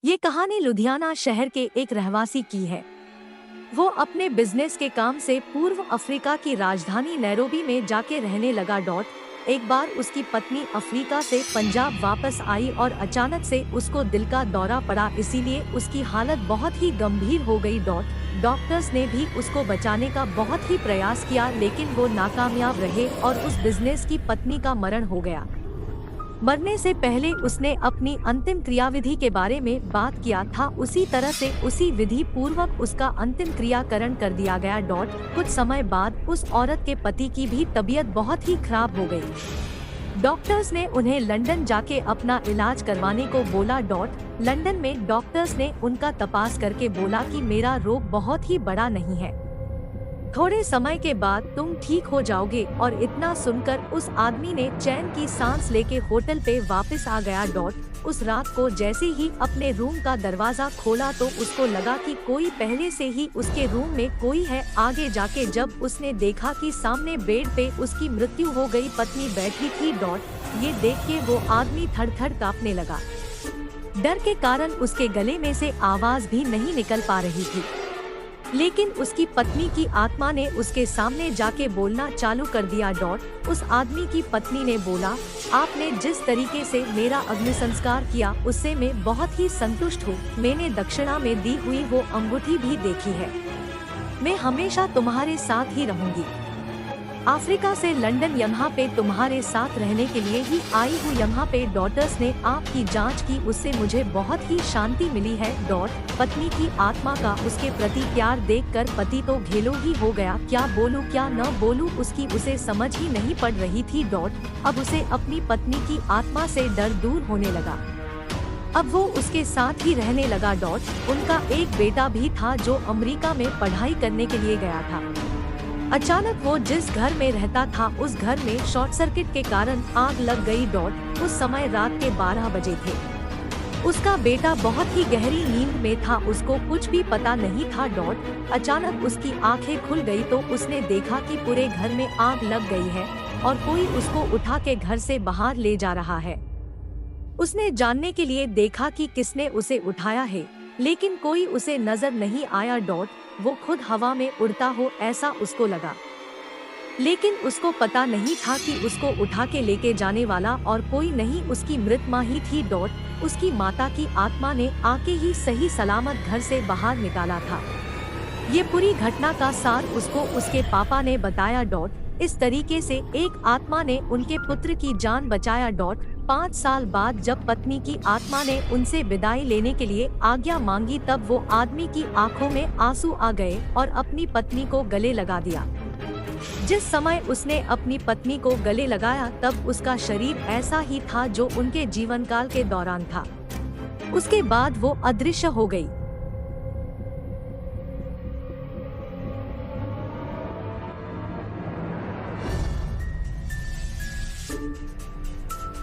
ये कहानी लुधियाना शहर के एक रहवासी की है। वो अपने बिजनेस के काम से पूर्व अफ्रीका की राजधानी नैरोबी में जाके रहने लगा। एक बार उसकी पत्नी अफ्रीका से पंजाब वापस आई और अचानक से उसको दिल का दौरा पड़ा, इसीलिए उसकी हालत बहुत ही गंभीर हो गई। डॉक्टर्स ने भी उसको बचाने का बहुत ही प्रयास किया, लेकिन वो नाकामयाब रहे और उस बिजनेस की पत्नी का मरण हो गया। मरने से पहले उसने अपनी अंतिम क्रियाविधि के बारे में बात किया था, उसी तरह से उसी विधि पूर्वक उसका अंतिम क्रियाकरण कर दिया गया। कुछ समय बाद उस औरत के पति की भी तबीयत बहुत ही खराब हो गई। डॉक्टर्स ने उन्हें लंदन जाके अपना इलाज करवाने को बोला। लंदन में डॉक्टर्स ने उनका तपास करके बोला कि मेरा रोग बहुत ही बड़ा नहीं है, थोड़े समय के बाद तुम ठीक हो जाओगे। और इतना सुनकर उस आदमी ने चैन की सांस लेके होटल पे वापस आ गया। उस रात को जैसे ही अपने रूम का दरवाजा खोला तो उसको लगा कि कोई पहले से ही उसके रूम में कोई है। आगे जाके जब उसने देखा कि सामने बेड पे उसकी मृत्यु हो गई पत्नी बैठी थी। ये देख के वो आदमी थर-थर कांपने लगा। डर के कारण उसके गले में से आवाज भी नहीं निकल पा रही थी, लेकिन उसकी पत्नी की आत्मा ने उसके सामने जाके बोलना चालू कर दिया। उस आदमी की पत्नी ने बोला, आपने जिस तरीके से मेरा अग्नि संस्कार किया उससे मैं बहुत ही संतुष्ट हूँ। मैंने दक्षिणा में दी हुई वो अंगूठी भी देखी है। मैं हमेशा तुम्हारे साथ ही रहूंगी। अफ्रीका से लंदन यहाँ पे तुम्हारे साथ रहने के लिए ही आई हूँ। यहाँ पे डॉक्टर्स ने आपकी जांच की, उससे मुझे बहुत ही शांति मिली है। पत्नी की आत्मा का उसके प्रति प्यार देखकर पति तो घेलो ही हो गया। क्या बोलूँ क्या न बोलूँ, उसकी उसे समझ ही नहीं पड़ रही थी। अब उसे अपनी पत्नी की आत्मा से डर दूर होने लगा। अब वो उसके साथ ही रहने लगा। उनका एक बेटा भी था जो अमेरिका में पढ़ाई करने के लिए गया था। अचानक वो जिस घर में रहता था उस घर में शॉर्ट सर्किट के कारण आग लग गई। उस समय रात के 12 बजे थे। उसका बेटा बहुत ही गहरी नींद में था, उसको कुछ भी पता नहीं था। अचानक उसकी आंखें खुल गई तो उसने देखा कि पूरे घर में आग लग गई है और कोई उसको उठा के घर से बाहर ले जा रहा है। उसने जानने के लिए देखा कि किसने उसे उठाया है, लेकिन कोई उसे नजर नहीं आया। वो खुद हवा में उड़ता हो ऐसा उसको लगा, लेकिन उसको पता नहीं था कि उसको उठा के लेके जाने वाला और कोई नहीं, उसकी मृत माँ ही थी। उसकी माता की आत्मा ने आके ही सही सलामत घर से बाहर निकाला था। ये पूरी घटना का सार उसको उसके पापा ने बताया। इस तरीके से एक आत्मा ने उनके पुत्र की जान बचाया। 5 साल बाद जब पत्नी की आत्मा ने उनसे विदाई लेने के लिए आज्ञा मांगी तब वो आदमी की आंखों में आंसू आ गए और अपनी पत्नी को गले लगा दिया। जिस समय उसने अपनी पत्नी को गले लगाया तब उसका शरीर ऐसा ही था जो उनके जीवन काल के दौरान था। उसके बाद वो अदृश्य हो गई।